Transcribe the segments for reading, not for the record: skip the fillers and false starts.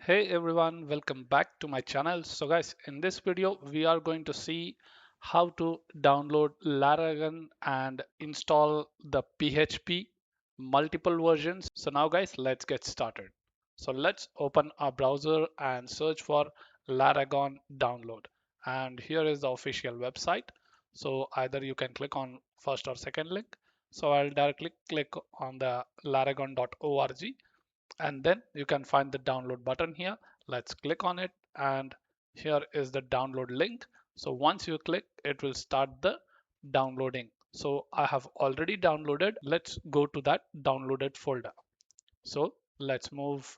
Hey everyone, welcome back to my channel. So guys, in this video we are going to see how to download Laragon and install the PHP multiple versions. So now guys, let's get started. So let's open our browser and search for Laragon download. And here is the official website. So either you can click on first or second link. So I'll directly click on the laragon.org and then you can find the download button here. Let's click on it, and here is the download link. So once you click, it will start the downloading. So I have already downloaded. Let's go to that downloaded folder. So let's move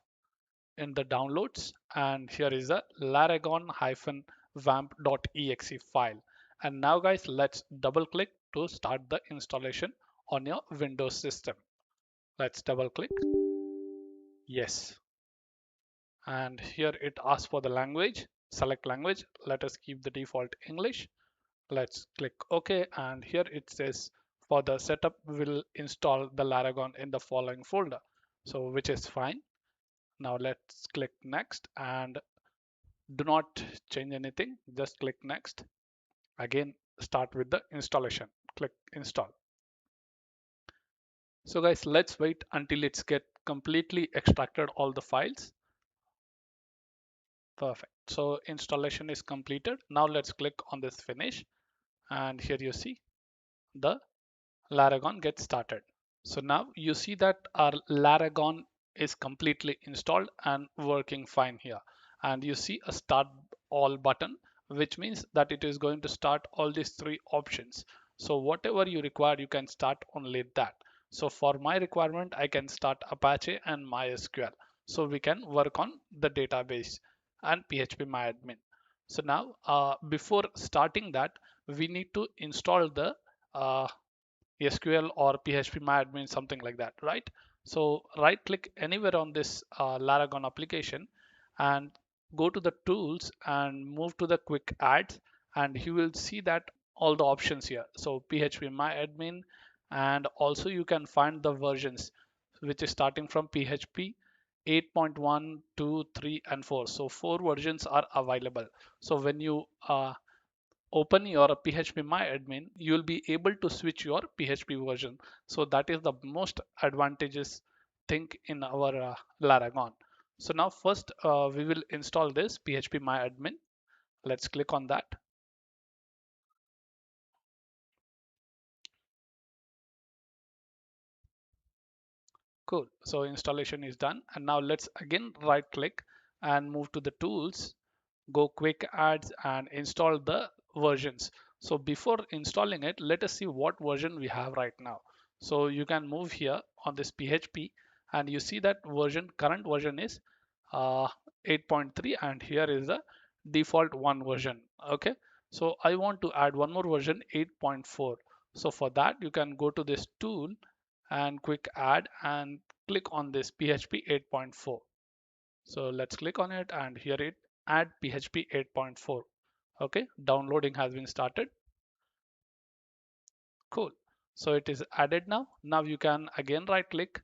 in the downloads, and here is a laragon-vamp.exe file. And now guys, let's double click to start the installation on your Windows system. Let's double click. Yes, and here it asks for the language. Select language. Let us keep the default English. Let's click OK, and here it says for the setup will install the Laragon in the following folder, so which is fine. Now let's click next, and do not change anything, just click next. Again, start with the installation. Click install. So guys, let's wait until it's get completely extracted all the files. Perfect. So installation is completed. Now let's click on this finish, and here you see the Laragon gets started. So now you see that our Laragon is completely installed and working fine here. And you see a start all button, which means that it is going to start all these three options. So whatever you require, you can start only that. So for my requirement, I can start Apache and MySQL. So we can work on the database and phpMyAdmin. So now before starting that, we need to install the SQL or phpMyAdmin, something like that, right? So right click anywhere on this Laragon application and go to the tools and move to the quick adds, and you will see that all the options here. So phpMyAdmin, and also you can find the versions which is starting from PHP 8.1, 2, 3, and 4. So four versions are available. So when you open your phpMyAdmin, you will be able to switch your PHP version. So that is the most advantageous thing in our Laragon. So now first we will install this phpMyAdmin. Let's click on that. Cool. So installation is done. And now let's again right click and move to the tools, go quick adds and install the versions. So before installing it, let us see what version we have right now. So you can move here on this PHP, and you see that current version is 8.3, and here is the default one version. Okay, so I want to add one more version, 8.4. So for that, you can go to this tool and quick add and click on this PHP 8.4. So let's click on it, and here it add PHP 8.4. Okay, downloading has been started. Cool. So it is added now. Now you can again right click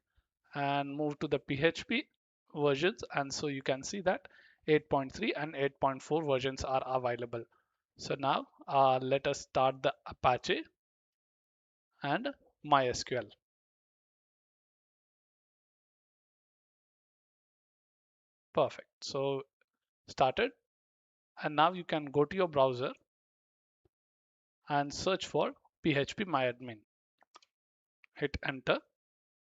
and move to the PHP versions, and so you can see that 8.3 and 8.4 versions are available. So now let us start the Apache and MySQL. Perfect. So started, and now you can go to your browser and search for phpMyAdmin. Hit enter.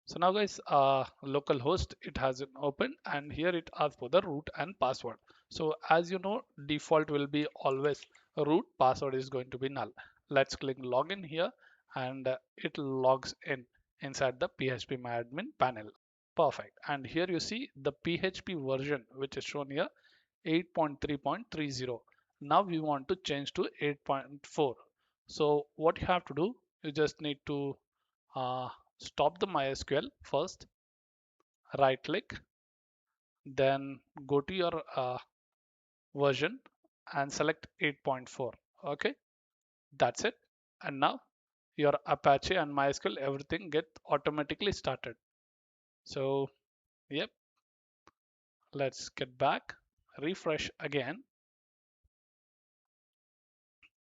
So now guys, localhost, it has been open, and here it asks for the root and password. So as you know, default will be always root, password is going to be null. Let's click login here, and it logs in inside the phpMyAdmin panel. Perfect. And here you see the PHP version which is shown here, 8.3.30. Now we want to change to 8.4. So what you have to do, you just need to uh, stop the MySQL first, right click, then go to your version and select 8.4. Okay, that's it. And now your Apache and MySQL, everything get automatically started. So yep, Let's get back, refresh again,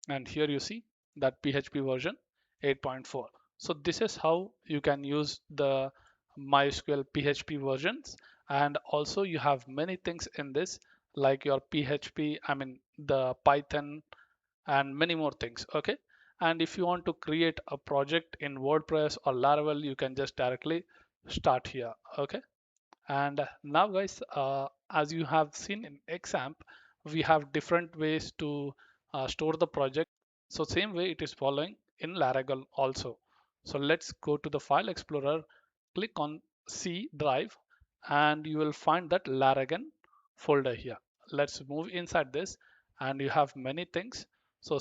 and here you see that PHP version 8.4. So this is how you can use the MySQL PHP versions, and also you have many things in this like your PHP, I mean the Python and many more things. Okay, and if you want to create a project in WordPress or Laravel, you can just directly start here. Okay, and now guys, as you have seen in XAMPP, we have different ways to store the project. So same way it is following in Laragon also. So let's go to the file explorer, click on C drive, and you will find that Laragon folder here. Let's move inside this, and you have many things. So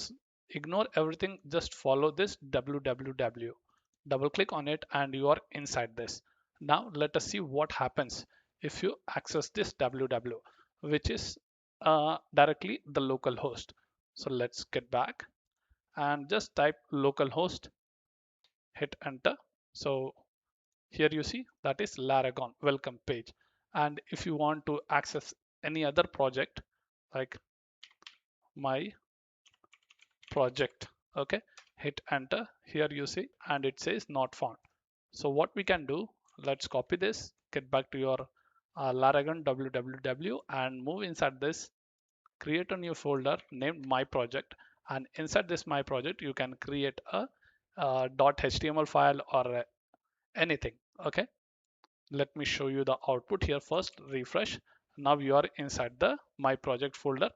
ignore everything, just follow this www. Double click on it and you are inside this. Now let us see what happens if you access this www, which is directly the local host. So let's get back and just type localhost, hit enter. So here you see that is Laragon welcome page. And if you want to access any other project like my project, okay, hit enter. Here you see, and it says not found. So what we can do, let's copy this, get back to your Laragon www and move inside this, create a new folder named my project, and inside this my project you can create a, .html file or anything. Okay, let me show you the output here first. Refresh. Now you are inside the my project folder,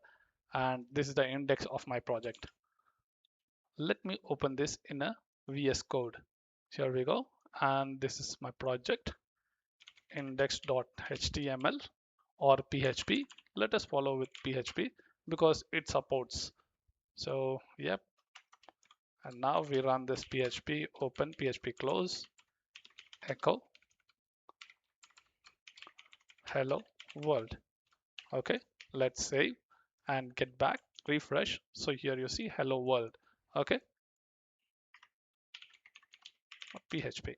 and this is the index of my project. Let me open this in a VS Code. Here we go, and this is my project, index.html or PHP. Let us follow with PHP because it supports. So yep, and now we run this PHP, open PHP, close, echo hello world. Okay, let's save and get back, refresh. So here you see hello world. Okay, PHP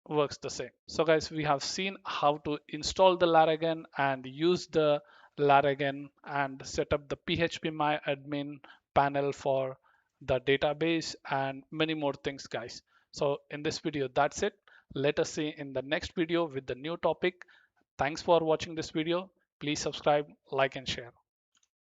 works the same. So guys, we have seen how to install the Laragon and use the Laragon and set up the phpMyAdmin panel for the database and many more things guys. So in this video, that's it. Let us see in the next video with the new topic. Thanks for watching this video. Please subscribe, like and share.